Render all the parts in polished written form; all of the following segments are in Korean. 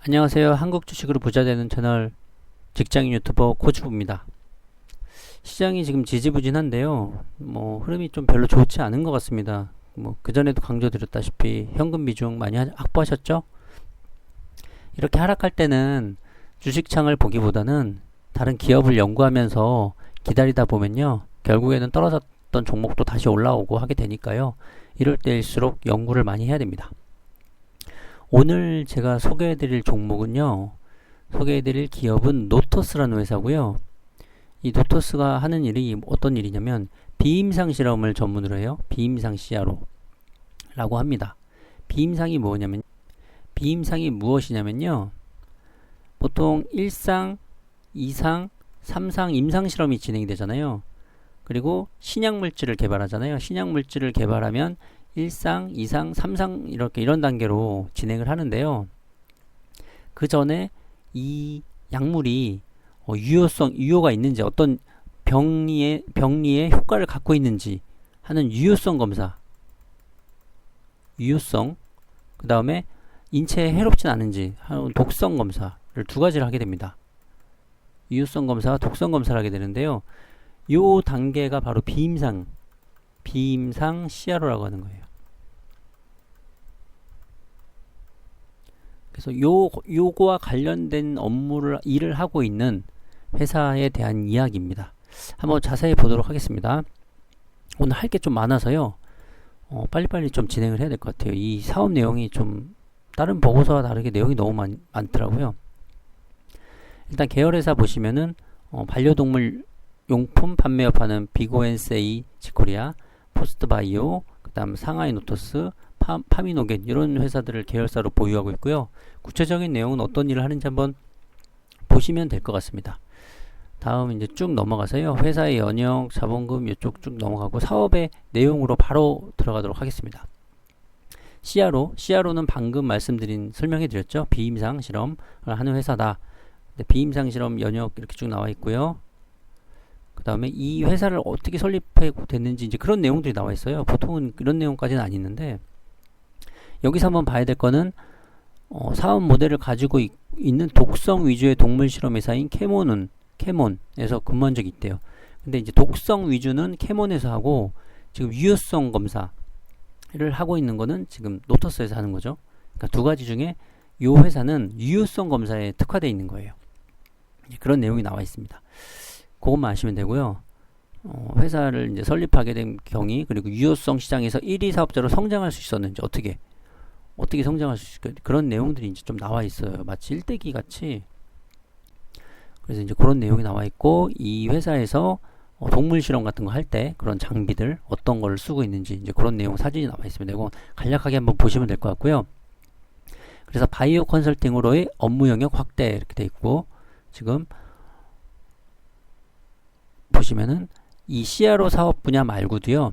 안녕하세요. 한국 주식으로 부자 되는 채널 직장인 유튜버 코치부입니다. 시장이 지금 지지부진한데요. 흐름이 좀 별로 좋지 않은 것 같습니다. 그전에도 강조드렸다시피 현금 비중 많이 확보하셨죠? 이렇게 하락할 때는 주식창을 보기보다는 다른 기업을 연구하면서 기다리다 보면요. 결국에는 떨어졌던 종목도 다시 올라오고 하게 되니까요. 이럴 때일수록 연구를 많이 해야 됩니다. 오늘 제가 소개해드릴 종목은요. 소개해드릴 기업은 노토스라는 회사고요. 이 노토스가 하는 일이 어떤 일이냐면 비임상 실험을 전문으로 해요. 비임상 CRO 라고 합니다. 비임상이 무엇이냐면요. 보통 1상, 2상, 3상 임상 실험이 진행이 되잖아요. 그리고 신약물질을 개발하잖아요. 신약물질을 개발하면 1상, 2상, 3상 이런 단계로 진행을 하는데요. 그 전에 이 약물이 유효가 있는지 어떤 병리에 효과를 갖고 있는지 하는 유효성 검사, 그 다음에 인체에 해롭진 않은지 하는 독성 검사를 두 가지를 하게 됩니다. 유효성 검사와 독성 검사를 하게 되는데요. 요 단계가 바로 비임상 CRO라고 하는 거예요. 그래서 요거와 관련된 일을 하고 있는 회사에 대한 이야기입니다. 한번 자세히 보도록 하겠습니다. 오늘 할 게 좀 많아서요. 빨리빨리 좀 진행을 해야 될 것 같아요. 이 사업 내용이 좀 다른 보고서와 다르게 내용이 너무 많더라고요. 일단 계열회사 보시면은 반려동물 용품 판매업하는 비고엔세이 지코리아, 포스트바이오, 그 다음 상하이 노토스, 파미노겐 이런 회사들을 계열사로 보유하고 있고요. 구체적인 내용은 어떤 일을 하는지 한번 보시면 될 것 같습니다. 다음 이제 쭉 넘어가서요. 회사의 연영, 자본금 이쪽 쭉 넘어가고 사업의 내용으로 바로 들어가도록 하겠습니다. CRO는 방금 설명해 드렸죠. 비임상 실험을 하는 회사다. 비임상 실험 연역 이렇게 쭉 나와 있고요. 그 다음에 이 회사를 어떻게 설립해 됐는지 이제 그런 내용들이 나와 있어요. 보통은 이런 내용까지는 안 있는데 여기서 한번 봐야 될 거는 사업 모델을 가지고 있는 독성 위주의 동물 실험 회사인 캐몬에서 근무한 적이 있대요. 근데 이제 독성 위주는 캐몬에서 하고 지금 유효성 검사를 하고 있는 거는 지금 노터스에서 하는 거죠. 그러니까 두 가지 중에 이 회사는 유효성 검사에 특화되어 있는 거예요. 그런 내용이 나와 있습니다. 그것만 아시면 되고요. 회사를 이제 설립하게 된 경위 그리고 유효성 시장에서 1위 사업자로 성장할 수 있었는지 어떻게 성장할 수 있을까 그런 내용들이 이제 좀 나와 있어요. 마치 일대기 같이. 그래서 이제 그런 내용이 나와 있고 이 회사에서 동물 실험 같은 거 할 때 그런 장비들 어떤 걸 쓰고 있는지 이제 그런 내용 사진이 나와 있습니다. 이거 간략하게 한번 보시면 될 것 같고요. 그래서 바이오 컨설팅으로의 업무 영역 확대 이렇게 돼 있고 지금 보시면은 이 CRO 사업 분야 말고도요.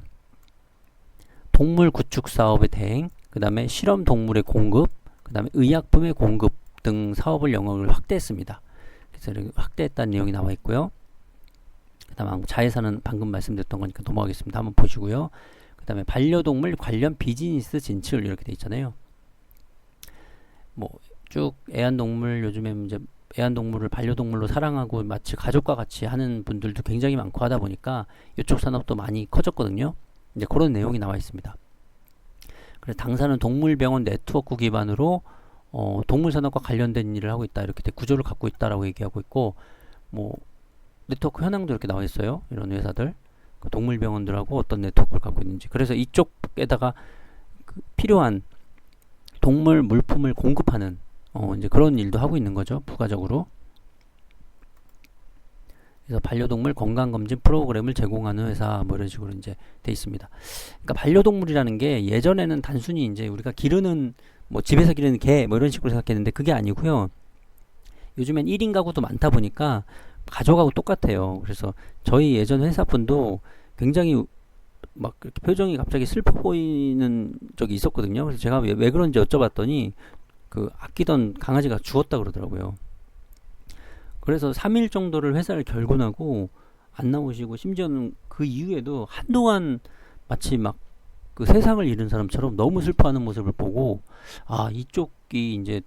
동물 구축 사업의 대행, 그 다음에 실험 동물의 공급, 그 다음에 의약품의 공급 등 사업을 영역을 확대했습니다. 그래서 이렇게 확대했다는 내용이 나와 있고요. 그 다음에 자회사는 방금 말씀드렸던 거니까 넘어가겠습니다. 한번 보시고요. 그 다음에 반려동물 관련 비즈니스 진출 이렇게 돼 있잖아요. 쭉 애완동물 요즘에 이제 애완동물을 반려동물로 사랑하고 마치 가족과 같이 하는 분들도 굉장히 많고 하다 보니까 이쪽 산업도 많이 커졌거든요. 이제 그런 내용이 나와 있습니다. 그래서 당사는 동물병원 네트워크 기반으로 동물산업과 관련된 일을 하고 있다. 이렇게 구조를 갖고 있다라고 얘기하고 있고 네트워크 현황도 이렇게 나와 있어요. 이런 회사들 동물병원들하고 어떤 네트워크를 갖고 있는지 그래서 이쪽에다가 필요한 동물 물품을 공급하는 이제 그런 일도 하고 있는 거죠. 부가적으로. 그래서 반려동물 건강검진 프로그램을 제공하는 회사 이런 식으로 이제 돼 있습니다. 그러니까 반려동물이라는 게 예전에는 단순히 이제 우리가 기르는 집에서 기르는 개 이런 식으로 생각했는데 그게 아니고요. 요즘엔 1인 가구도 많다 보니까 가족하고 똑같아요. 그래서 저희 예전 회사분도 굉장히 막 그렇게 표정이 갑자기 슬퍼 보이는 적이 있었거든요. 그래서 제가 왜 그런지 여쭤봤더니 그 아끼던 강아지가 죽었다 그러더라고요. 그래서 3일 정도를 회사를 결근하고 안 나오시고 심지어는 그 이후에도 한동안 마치 막 그 세상을 잃은 사람처럼 너무 슬퍼하는 모습을 보고 이쪽이 이제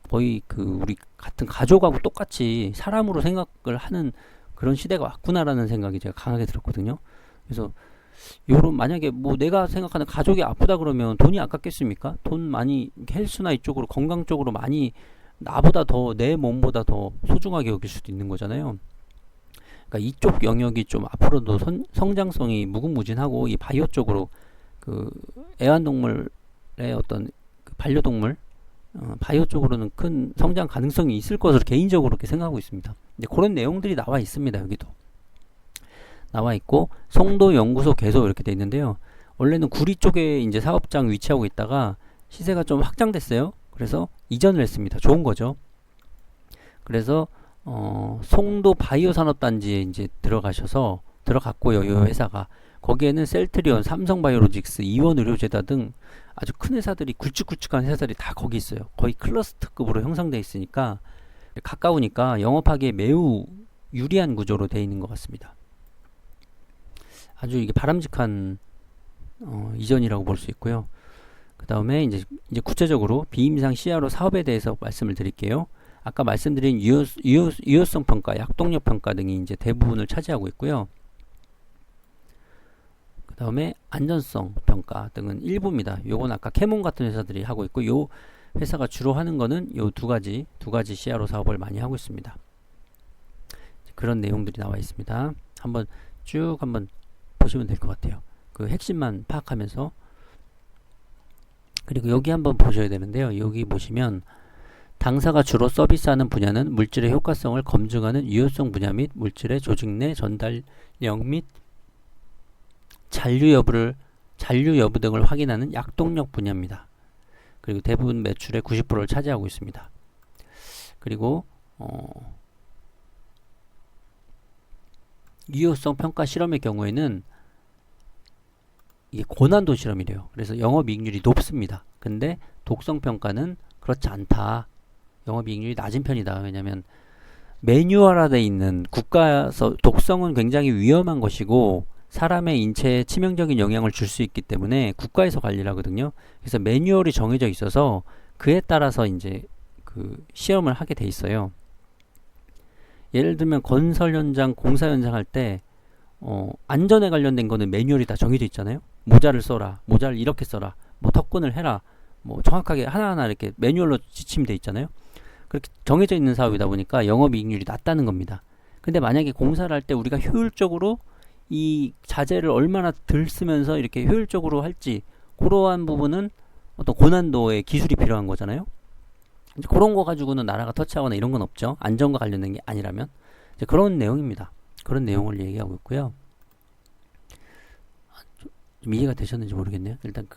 거의 그 우리 같은 가족하고 똑같이 사람으로 생각을 하는 그런 시대가 왔구나라는 생각이 제가 강하게 들었거든요. 그래서 요런 만약에 뭐 내가 생각하는 가족이 아프다 그러면 돈이 아깝겠습니까? 돈 많이 헬스나 이쪽으로 건강 쪽으로 많이 나보다 더 내 몸보다 더 소중하게 여길 수도 있는 거잖아요. 그러니까 이쪽 영역이 좀 앞으로도 성장성이 무궁무진하고 이 바이오 쪽으로 그 애완동물의 어떤 그 반려동물 바이오 쪽으로는 큰 성장 가능성이 있을 것으로 개인적으로 그렇게 생각하고 있습니다. 이제 그런 내용들이 나와 있습니다. 여기도 나와 있고 송도 연구소 개소 이렇게 돼 있는데요. 원래는 구리 쪽에 이제 사업장 위치하고 있다가 시세가 좀 확장됐어요. 그래서 이전을 했습니다. 좋은 거죠. 그래서 송도 바이오 산업단지에 이제 들어갔고요. 이 회사가 거기에는 셀트리온, 삼성바이오로직스, 이원의료제다 등 아주 큰 회사들이 굵직굵직한 회사들이 다 거기 있어요. 거의 클러스터급으로 형성되어 있으니까 가까우니까 영업하기에 매우 유리한 구조로 되어 있는 것 같습니다. 아주 이게 바람직한 이전이라고 볼 수 있고요. 그 다음에 이제 구체적으로 비임상 CRO 사업에 대해서 말씀을 드릴게요. 아까 말씀드린 유효성 평가, 약동력 평가 등이 이제 대부분을 차지하고 있고요. 그 다음에 안전성 평가 등은 일부입니다. 요건 아까 캐몬 같은 회사들이 하고 있고, 요 회사가 주로 하는 거는 요 두 가지 CRO 사업을 많이 하고 있습니다. 그런 내용들이 나와 있습니다. 한번 보시면 될 것 같아요. 그 핵심만 파악하면서. 그리고 여기 한번 보셔야 되는데요. 여기 보시면 당사가 주로 서비스하는 분야는 물질의 효과성을 검증하는 유효성 분야 및 물질의 조직 내 전달력 및 잔류 여부 등을 확인하는 약동력 분야입니다. 그리고 대부분 매출의 90%를 차지하고 있습니다. 그리고 유효성 평가 실험의 경우에는 이게 고난도 실험이래요. 그래서 영업이익률이 높습니다. 근데 독성 평가는 그렇지 않다. 영업이익률이 낮은 편이다. 왜냐하면 매뉴얼화되어 있는 국가에서 독성은 굉장히 위험한 것이고 사람의 인체에 치명적인 영향을 줄 수 있기 때문에 국가에서 관리를 하거든요. 그래서 매뉴얼이 정해져 있어서 그에 따라서 이제 그 시험을 하게 돼 있어요. 예를 들면 건설 현장, 공사 현장 할 때 안전에 관련된 거는 매뉴얼이 다 정해져 있잖아요. 모자를 써라, 모자를 이렇게 써라, 뭐 턱끈을 해라, 뭐 정확하게 하나하나 이렇게 매뉴얼로 지침이 돼 있잖아요. 그렇게 정해져 있는 사업이다 보니까 영업이익률이 낮다는 겁니다. 근데 만약에 공사를 할 때 우리가 효율적으로 이 자재를 얼마나 덜 쓰면서 이렇게 효율적으로 할지 그러한 부분은 어떤 고난도의 기술이 필요한 거잖아요. 이제 그런 거 가지고는 나라가 터치하거나 이런 건 없죠. 안전과 관련된 게 아니라면. 이제 그런 내용입니다. 그런 내용을 얘기하고 있고요. 좀 이해가 되셨는지 모르겠네요. 일단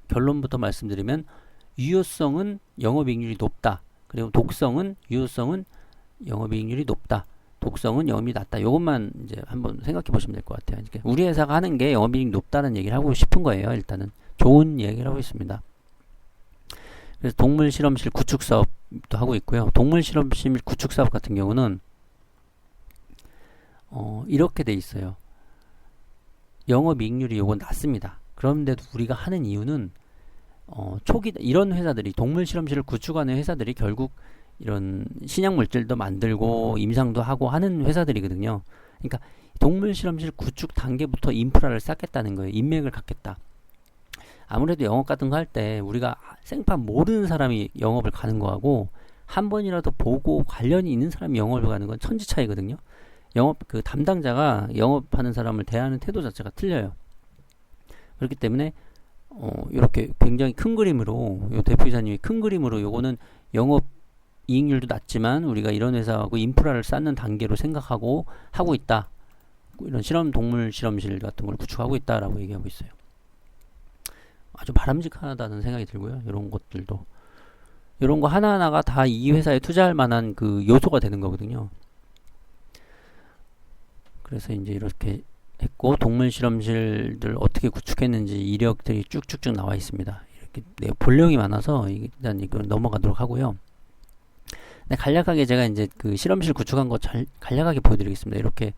결론부터 말씀드리면 유효성은 영업이익률이 높다. 그리고 유효성은 영업이익률이 높다. 독성은 영업이 낮다. 이것만 이제 한번 생각해 보시면 될 것 같아요. 그러니까 우리 회사가 하는 게 영업이익이 높다는 얘기를 하고 싶은 거예요. 일단은 좋은 얘기를 하고 있습니다. 그래서 동물 실험실 구축 사업도 하고 있고요. 동물 실험실 구축 사업 같은 경우는 이렇게 돼 있어요. 영업이익률이 요건 낮습니다. 그런데도 우리가 하는 이유는 초기 이런 회사들이 동물 실험실을 구축하는 회사들이 결국 이런 신약 물질도 만들고 임상도 하고 하는 회사들이거든요. 그러니까 동물 실험실 구축 단계부터 인프라를 쌓겠다는 거예요. 인맥을 갖겠다. 아무래도 영업 같은 거 할 때 우리가 생판 모르는 사람이 영업을 가는 거하고 한 번이라도 보고 관련이 있는 사람이 영업을 가는 건 천지 차이거든요. 영업 그 담당자가 영업하는 사람을 대하는 태도 자체가 틀려요. 그렇기 때문에 이렇게 굉장히 큰 그림으로 요 대표이사님이 큰 그림으로 요거는 영업 이익률도 낮지만 우리가 이런 회사하고 인프라를 쌓는 단계로 생각하고 하고 있다. 이런 동물 실험실 같은 걸 구축하고 있다라고 얘기하고 있어요. 아주 바람직하다는 생각이 들고요. 이런 것들도 이런 거 하나하나가 다 이 회사에 투자할 만한 그 요소가 되는 거거든요. 그래서 이제 이렇게 했고 동물 실험실들 어떻게 구축했는지 이력들이 쭉쭉쭉 나와 있습니다. 이렇게 볼륨이 많아서 일단 이걸 넘어가도록 하고요. 네, 간략하게 제가 이제 그 실험실 구축한 거 간략하게 보여드리겠습니다. 이렇게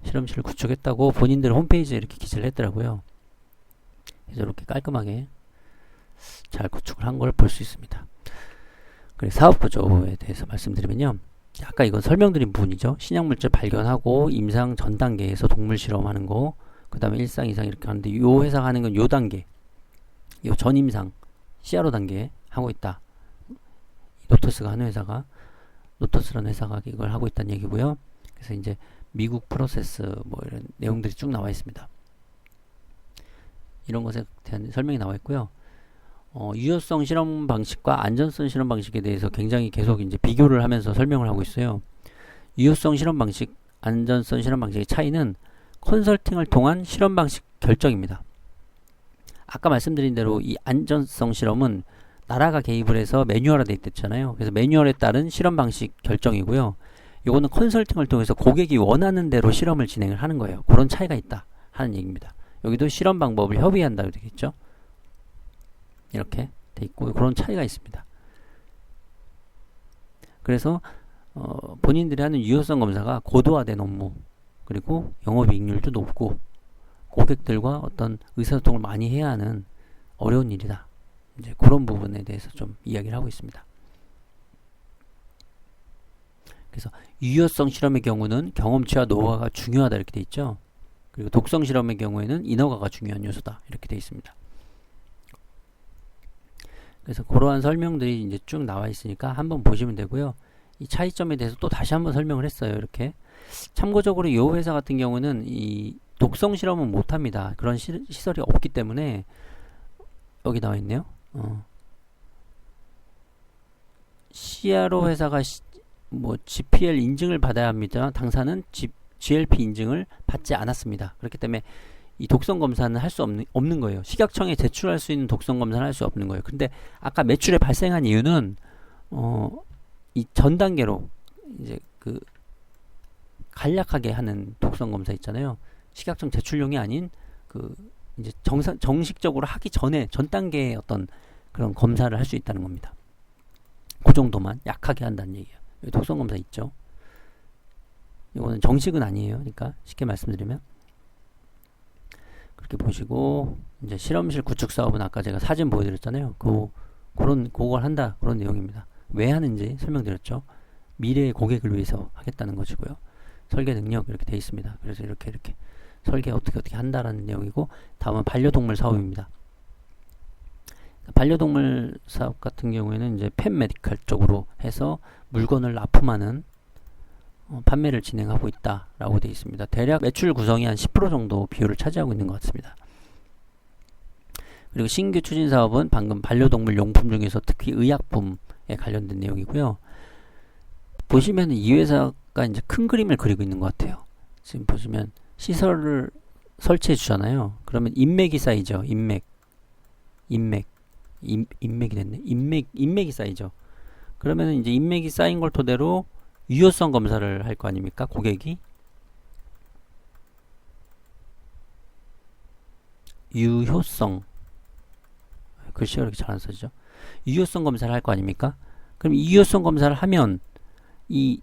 실험실을 구축했다고 본인들 홈페이지에 이렇게 기재를 했더라고요. 그래서 이렇게 깔끔하게 잘 구축을 한 걸 볼 수 있습니다. 그리고 사업 구조에 대해서 말씀드리면요. 아까 이건 설명드린 부분이죠. 신약물질 발견하고 임상 전 단계에서 동물 실험하는 거, 그 다음에 1상, 2상 이렇게 하는데 요 회사가 하는 건 요 단계, 요 전임상, CRO 단계에 하고 있다. 노토스가 하는 회사가, 노토스라는 회사가 이걸 하고 있다는 얘기고요. 그래서 이제 미국 프로세스 뭐 이런 내용들이 쭉 나와 있습니다. 이런 것에 대한 설명이 나와 있고요. 유효성 실험 방식과 안전성 실험 방식에 대해서 굉장히 계속 이제 비교를 하면서 설명을 하고 있어요. 유효성 실험 방식, 안전성 실험 방식의 차이는 컨설팅을 통한 실험 방식 결정입니다. 아까 말씀드린 대로 이 안전성 실험은 나라가 개입을 해서 매뉴얼화 되어 있잖아요. 그래서 매뉴얼에 따른 실험 방식 결정이고요. 요거는 컨설팅을 통해서 고객이 원하는 대로 실험을 진행을 하는 거예요. 그런 차이가 있다 하는 얘기입니다. 여기도 실험 방법을 협의한다고 되겠죠. 이렇게 돼 있고 그런 차이가 있습니다. 그래서 본인들이 하는 유효성 검사가 고도화된 업무, 그리고 영업이익률도 높고 고객들과 어떤 의사소통을 많이 해야 하는 어려운 일이다. 이제 그런 부분에 대해서 좀 이야기를 하고 있습니다. 그래서 유효성 실험의 경우는 경험치와 노하우가 중요하다 이렇게 돼 있죠. 그리고 독성 실험의 경우에는 인허가가 중요한 요소다 이렇게 돼 있습니다. 그래서 그러한 설명들이 이제 쭉 나와 있으니까 한번 보시면 되고요. 이 차이점에 대해서 또 다시 한번 설명을 했어요. 이렇게 참고적으로 이 회사 같은 경우는 이 독성 실험은 못합니다. 그런 시설이 없기 때문에 여기 나와 있네요. CRO 회사가 뭐 GPL 인증을 받아야 합니다. 당사는 GLP 인증을 받지 않았습니다. 그렇기 때문에 이 독성 검사는 할 수 없는 거예요. 식약청에 제출할 수 있는 독성 검사는 할 수 없는 거예요. 근데 아까 매출에 발생한 이유는 이 전 단계로 이제 그 간략하게 하는 독성 검사 있잖아요. 식약청 제출용이 아닌 그 이제 정식적으로 하기 전에 전 단계의 어떤 그런 검사를 할 수 있다는 겁니다. 그 정도만 약하게 한다는 얘기예요. 독성 검사 있죠. 이거는 정식은 아니에요. 그러니까 쉽게 말씀드리면 그렇게 보시고 이제 실험실 구축 사업은 아까 제가 사진 보여드렸잖아요. 그걸 한다 그런 내용입니다. 왜 하는지 설명드렸죠. 미래의 고객을 위해서 하겠다는 것이고요. 설계 능력 이렇게 돼 있습니다. 그래서 이렇게 설계 어떻게 한다라는 내용이고 다음은 반려동물 사업입니다. 반려동물 사업 같은 경우에는 이제 펫 메디컬 쪽으로 해서 물건을 납품하는 판매를 진행하고 있다라고 되어 있습니다. 대략 매출 구성이 한 10% 정도 비율을 차지하고 있는 것 같습니다. 그리고 신규 추진 사업은 방금 반려동물 용품 중에서 특히 의약품에 관련된 내용이고요. 보시면 이 회사가 이제 큰 그림을 그리고 있는 것 같아요. 지금 보시면 시설을 설치해 주잖아요. 그러면 인맥이 쌓이죠. 인맥이 됐네. 인맥이 쌓이죠. 그러면 이제 인맥이 쌓인 걸 토대로 유효성 검사를 할 거 아닙니까? 고객이 유효성 글씨가 이렇게 잘 안 써지죠. 유효성 검사를 할 거 아닙니까? 그럼 이 유효성 검사를 하면 이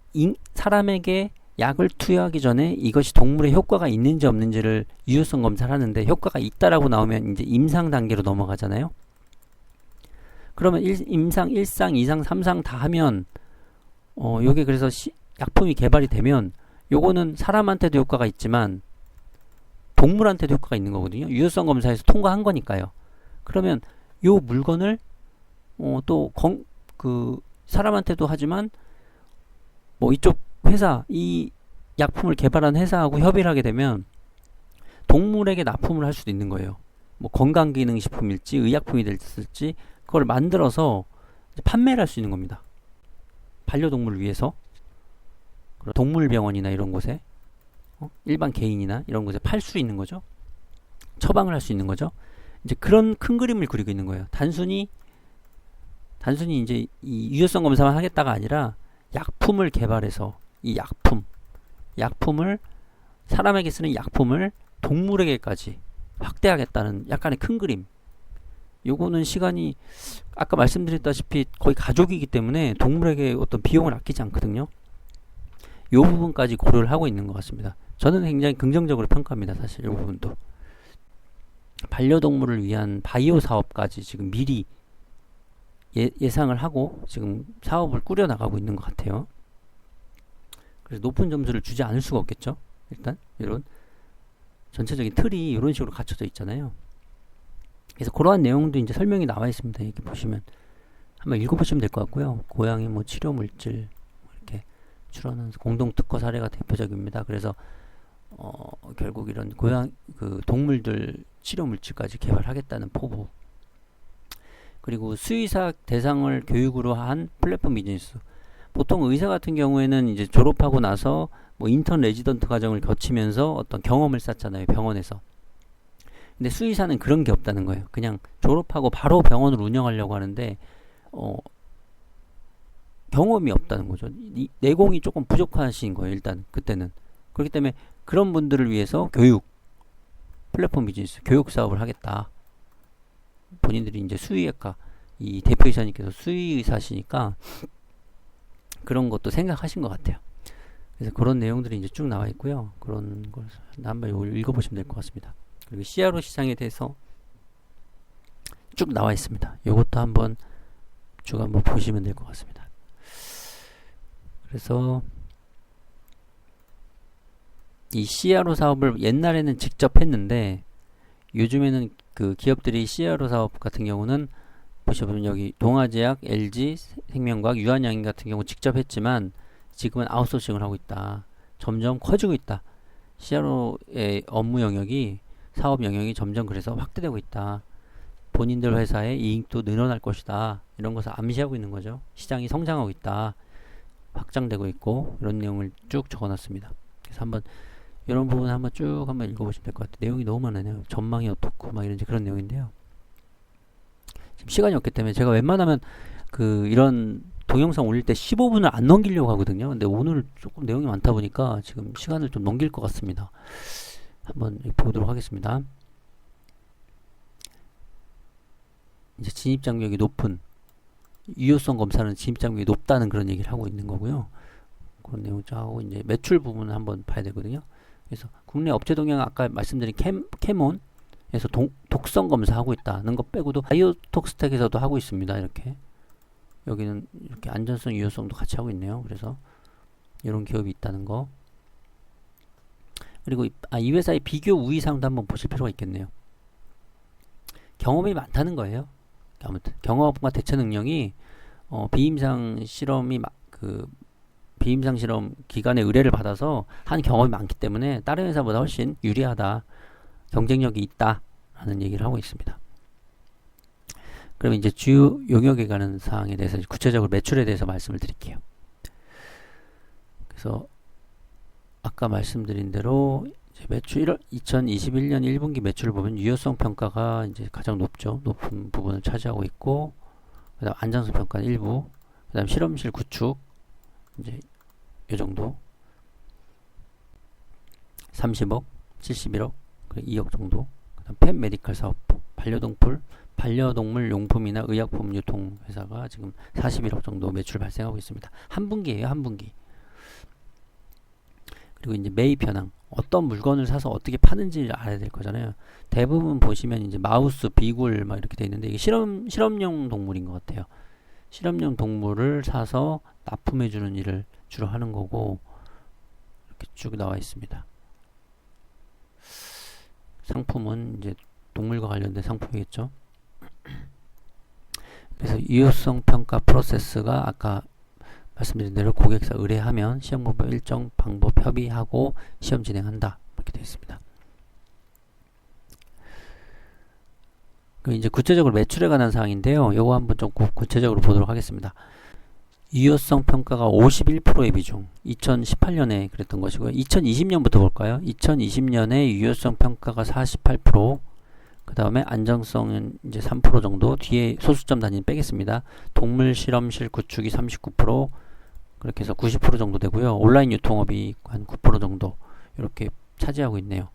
사람에게 약을 투여하기 전에 이것이 동물에 효과가 있는지 없는지를 유효성 검사를 하는데 효과가 있다라고 나오면 이제 임상 단계로 넘어가잖아요. 그러면 임상 1상, 2상, 3상 다 하면 요게 그래서 약품이 개발이 되면 요거는 사람한테도 효과가 있지만 동물한테도 효과가 있는 거거든요. 유효성 검사에서 통과한 거니까요. 그러면 요 물건을 또 사람한테도 하지만 뭐 이쪽 회사, 이 약품을 개발한 회사하고 협의를 하게 되면 동물에게 납품을 할 수도 있는 거예요. 뭐 건강기능식품일지 의약품이 될지 그걸 만들어서 판매를 할 수 있는 겁니다. 반려동물을 위해서 동물병원이나 이런 곳에 일반 개인이나 이런 곳에 팔 수 있는 거죠. 처방을 할 수 있는 거죠. 이제 그런 큰 그림을 그리고 있는 거예요. 단순히 이제 이 유효성 검사만 하겠다가 아니라 약품을 개발해서 이 약품을 사람에게 쓰는 약품을 동물에게까지 확대하겠다는 약간의 큰 그림. 요거는 시간이 아까 말씀드렸다시피 거의 가족이기 때문에 동물에게 어떤 비용을 아끼지 않거든요. 요 부분까지 고려를 하고 있는 것 같습니다. 저는 굉장히 긍정적으로 평가합니다. 사실 이 부분도. 반려동물을 위한 바이오 사업까지 지금 미리 예상을 하고 지금 사업을 꾸려나가고 있는 것 같아요. 그래서 높은 점수를 주지 않을 수가 없겠죠. 일단 이런 전체적인 틀이 이런 식으로 갖춰져 있잖아요. 그래서 그러한 내용도 이제 설명이 나와 있습니다. 이렇게 보시면 한번 읽어보시면 될 것 같고요. 고양이 뭐 치료 물질 이렇게 출원한 공동 특허 사례가 대표적입니다. 그래서 결국 이런 그 동물들 치료 물질까지 개발하겠다는 포부. 그리고 수의사 대상을 교육으로 한 플랫폼 비즈니스. 보통 의사 같은 경우에는 이제 졸업하고 나서 뭐 인턴 레지던트 과정을 거치면서 어떤 경험을 쌓잖아요, 병원에서. 근데 수의사는 그런 게 없다는 거예요. 그냥 졸업하고 바로 병원을 운영하려고 하는데 경험이 없다는 거죠. 이 내공이 조금 부족하신 거예요, 일단 그때는. 그렇기 때문에 그런 분들을 위해서 교육, 플랫폼 비즈니스, 교육 사업을 하겠다. 본인들이 이제 수의학과, 이 대표이사님께서 수의사시니까 그런 것도 생각하신 것 같아요. 그래서 그런 내용들이 이제 쭉 나와 있고요. 그런 걸 한번 읽어보시면 될 것 같습니다. 그리고 CRO 시장에 대해서 쭉 나와 있습니다. 이것도 한번 쭉 한번 보시면 될 것 같습니다. 그래서 이 CRO 사업을 옛날에는 직접 했는데 요즘에는 그 기업들이 CRO 사업 같은 경우는 보시면 여기 동아제약, LG, 생명과학, 유한양행 같은 경우 직접 했지만 지금은 아웃소싱을 하고 있다. 점점 커지고 있다. CRO의 업무 영역이, 사업 영역이 점점 그래서 확대되고 있다. 본인들 회사의 이익도 늘어날 것이다. 이런 것을 암시하고 있는 거죠. 시장이 성장하고 있다. 확장되고 있고 이런 내용을 쭉 적어놨습니다. 그래서 한번 이런 부분 한번 쭉 한번 읽어보시면 될 것 같아요. 내용이 너무 많아요. 전망이 어떻고 막 이런 그런 내용인데요. 지금 시간이 없기 때문에 제가 웬만하면 이런 동영상 올릴 때 15분을 안 넘기려고 하거든요. 근데 오늘 조금 내용이 많다 보니까 지금 시간을 좀 넘길 것 같습니다. 한번 보도록 하겠습니다. 이제 진입장벽이 높은, 유효성 검사는 진입장벽이 높다는 그런 얘기를 하고 있는 거고요. 그런 내용 쫙 하고 이제 매출 부분을 한번 봐야 되거든요. 그래서 국내 업체 동향 아까 말씀드린 캐몬에서 독성 검사하고 있다는 것 빼고도 바이오톡스텍에서도 하고 있습니다. 이렇게 여기는 이렇게 안전성, 유효성도 같이 하고 있네요. 그래서 이런 기업이 있다는 거. 그리고 이 회사의 비교 우위상도 한번 보실 필요가 있겠네요. 경험이 많다는 거예요. 아무튼 경험과 대처 능력이 비임상 실험이 비임상 실험 기관의 의뢰를 받아서 한 경험이 많기 때문에 다른 회사보다 훨씬 유리하다, 경쟁력이 있다 라는 얘기를 하고 있습니다. 그럼 이제 주요 용역에 관한 사항에 대해서 구체적으로 매출에 대해서 말씀을 드릴게요. 그래서 아까 말씀드린 대로 이제 매출 2021년 1분기 매출을 보면 유효성 평가가 이제 가장 높죠. 높은 부분을 차지하고 있고, 그다음 안전성 평가는 일부, 그다음 실험실 구축 이제 이 정도 30억, 71억, 2억 정도. 그다음 펫 메디컬 사업, 반려동물 용품이나 의약품 유통 회사가 지금 41억 정도 매출 발생하고 있습니다. 한 분기예요, 한 분기. 그리고 이제 매입 현황, 어떤 물건을 사서 어떻게 파는지 알아야 될 거잖아요. 대부분 보시면 이제 마우스, 비굴 막 이렇게 돼 있는데 이게 실험용 동물인 것 같아요. 실험용 동물을 사서 납품해 주는 일을 주로 하는 거고, 이렇게 쭉 나와 있습니다. 상품은 이제 동물과 관련된 상품이겠죠. 그래서 유효성 평가 프로세스가 아까 말씀드린 대로 고객사 의뢰하면 시험 방법 일정 방법 협의하고 시험 진행한다, 이렇게 되어 있습니다. 이제 구체적으로 매출에 관한 사항인데요. 요거 한번 좀 구체적으로 보도록 하겠습니다. 유효성 평가가 51%의 비중, 2018년에 그랬던 것이고요. 2020년부터 볼까요? 2020년에 유효성 평가가 48%, 그 다음에 안정성은 이제 3% 정도, 뒤에 소수점 단위는 빼겠습니다. 동물 실험실 구축이 39%, 그렇게 해서 90% 정도 되고요. 온라인 유통업이 한 9% 정도 이렇게 차지하고 있네요.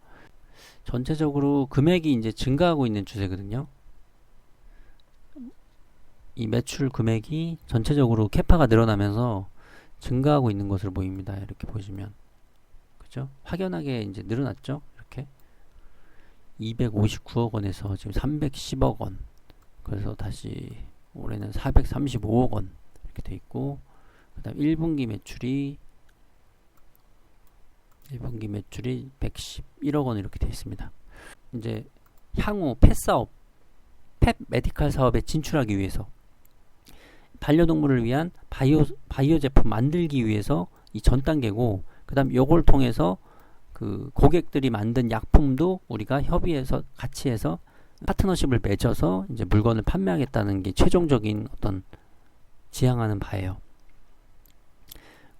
전체적으로 금액이 이제 증가하고 있는 추세거든요. 이 매출 금액이 전체적으로 캐파가 늘어나면서 증가하고 있는 것으로 보입니다. 이렇게 보시면 그죠? 확연하게 이제 늘어났죠. 이렇게 259억 원에서 지금 310억 원. 그래서 다시 올해는 435억 원 이렇게 돼 있고, 그다음 1분기 매출이 111억 원 이렇게 돼 있습니다. 이제 향후 펫 사업, 펫 메디칼 사업에 진출하기 위해서 반려동물을 위한 바이오 제품 만들기 위해서 이 전 단계고, 그다음 요걸 통해서 그 고객들이 만든 약품도 우리가 협의해서 같이 해서 파트너십을 맺어서 이제 물건을 판매하겠다는 게 최종적인 어떤 지향하는 바예요.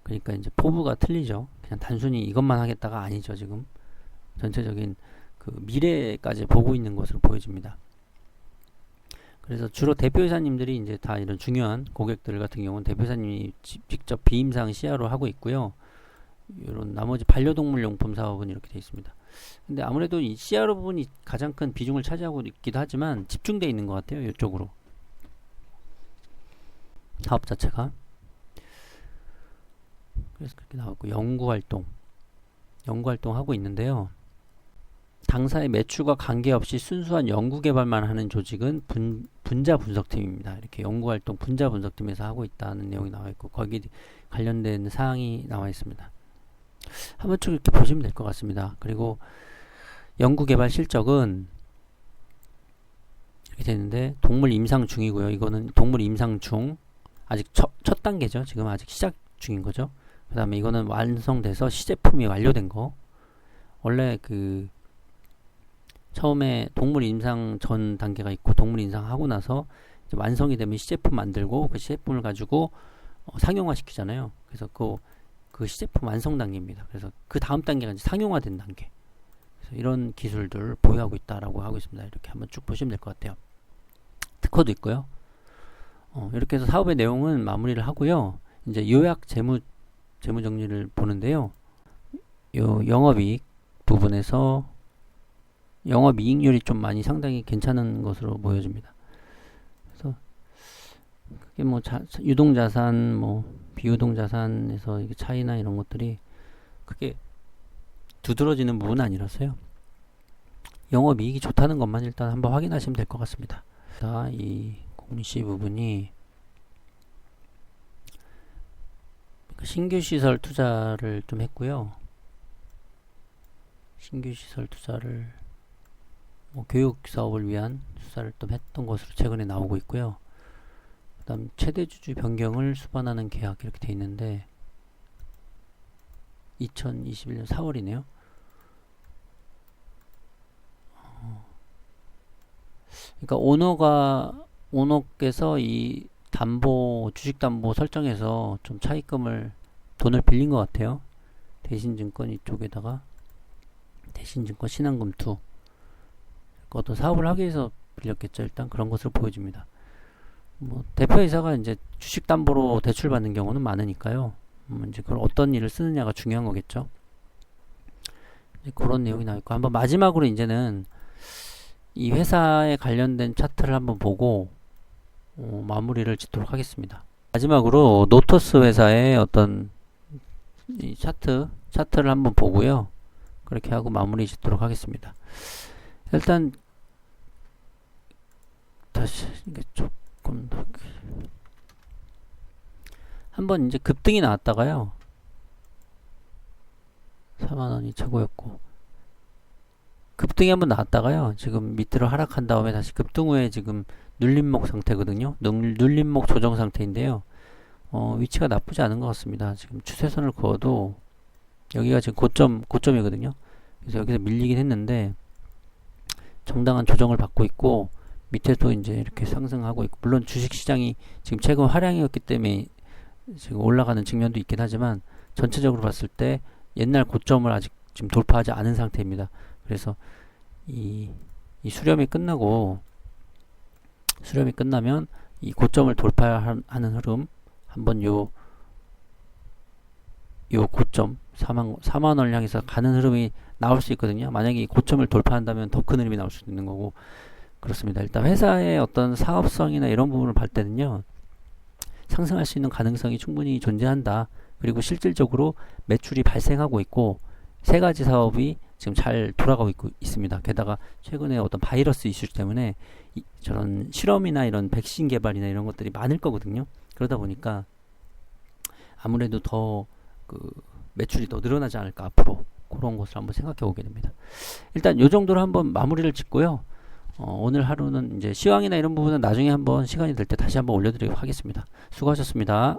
그러니까 이제 포부가 틀리죠. 그냥 단순히 이것만 하겠다가 아니죠. 지금 전체적인 그 미래까지 보고 있는 것으로 보여집니다. 그래서 주로 대표이사님들이 이제 다 이런 중요한 고객들 같은 경우는 대표이사님이 직접 비임상 CRO 하고 있고요. 이런 나머지 반려동물 용품 사업은 이렇게 되어 있습니다. 근데 아무래도 이 CRO 부분이 가장 큰 비중을 차지하고 있기도 하지만 집중되어 있는 것 같아요. 이쪽으로 사업 자체가. 그래서 그렇게 나왔고, 연구활동 하고 있는데요. 당사의 매출과 관계없이 순수한 연구개발만 하는 조직은 분자 분석팀입니다. 이렇게 연구활동 분자 분석팀에서 하고 있다는 내용이 나와 있고, 거기 관련된 사항이 나와 있습니다. 한번 쭉 이렇게 보시면 될 것 같습니다. 그리고 연구개발 실적은 이렇게 되는데, 동물 임상 중이고요. 이거는 동물 임상 중, 아직 첫 단계죠. 지금 아직 시작 중인 거죠. 그 다음에 이거는 완성돼서 시제품이 완료된 거. 원래 그 처음에 동물 임상 전 단계가 있고, 동물 임상 하고 나서 이제 완성이 되면 시제품 만들고, 그 시제품을 가지고 상용화 시키잖아요. 그래서 그 시제품 완성 단계입니다. 그래서 그 다음 단계가 이제 상용화된 단계. 그래서 이런 기술들을 보유하고 있다라고 하고 있습니다. 이렇게 한번 쭉 보시면 될 것 같아요. 특허도 있고요. 이렇게 해서 사업의 내용은 마무리를 하고요. 이제 요약 재무 정리를 보는데요. 요 영업이익 부분에서 영업이익률이 좀 많이 상당히 괜찮은 것으로 보여집니다. 그래서 그게 뭐 유동자산, 뭐 비유동자산에서 이게 차이나 이런 것들이 크게 두드러지는 부분은 아니라서요. 영업이익이 좋다는 것만 일단 한번 확인하시면 될 것 같습니다. 자, 이 공시 부분이 신규 시설 투자를 좀 했고요. 신규 시설 투자를 뭐 교육 사업을 위한 투자를 좀 했던 것으로 최근에 나오고 있고요. 그 다음 최대 주주 변경을 수반하는 계약 이렇게 돼 있는데 2021년 4월이네요. 그러니까 오너께서 이 주식 담보 설정해서 좀 차입금을 돈을 빌린 것 같아요. 대신증권 이쪽에다가 대신증권 신한금2 어떤 사업을 하기 위해서 빌렸겠죠. 일단 그런 것으로 보여집니다. 뭐 대표이사가 이제 주식 담보로 대출 받는 경우는 많으니까요. 이제 그걸 어떤 일을 쓰느냐가 중요한 거겠죠. 이제 그런 내용이 나와 있고, 한번 마지막으로 이제는 이 회사에 관련된 차트를 한번 보고 마무리를 짓도록 하겠습니다. 마지막으로 노토스 회사의 어떤 이 차트를 한번 보고요. 그렇게 하고 마무리 짓도록 하겠습니다. 일단 다시 이게 조금 더 한번 이제 급등이 나왔다가요. 4만원이 최고였고, 급등이 한번 나왔다가요. 지금 밑으로 하락한 다음에 다시 급등 후에 지금 눌림목 상태거든요. 눌림목 조정 상태인데요. 위치가 나쁘지 않은 것 같습니다. 지금 추세선을 그어도 여기가 지금 고점이거든요. 그래서 여기서 밀리긴 했는데 정당한 조정을 받고 있고, 밑에도 이제 이렇게 상승하고 있고, 물론 주식시장이 지금 최근 하락이었기 때문에 지금 올라가는 측면도 있긴 하지만 전체적으로 봤을 때 옛날 고점을 아직 지금 돌파하지 않은 상태입니다. 그래서 이 수렴이 끝나면 이 고점을 돌파하는 흐름, 한번 요 고점 4만원을 향해서 가는 흐름이 나올 수 있거든요. 만약에 이 고점을 돌파한다면 더 큰 흐름이 나올 수도 있는 거고, 그렇습니다. 일단 회사의 어떤 사업성이나 이런 부분을 볼 때는요, 상승할 수 있는 가능성이 충분히 존재한다. 그리고 실질적으로 매출이 발생하고 있고, 세 가지 사업이 지금 잘 돌아가고 있습니다. 게다가 최근에 어떤 바이러스 이슈 때문에 저런 실험이나 이런 백신 개발이나 이런 것들이 많을 거거든요. 그러다 보니까 아무래도 더 그 매출이 더 늘어나지 않을까 앞으로 그런 것을 한번 생각해 보게 됩니다. 일단 요 정도로 한번 마무리를 짓고요. 오늘 하루는 이제 시황이나 이런 부분은 나중에 한번 시간이 될 때 다시 한번 올려드리도록 하겠습니다. 수고하셨습니다.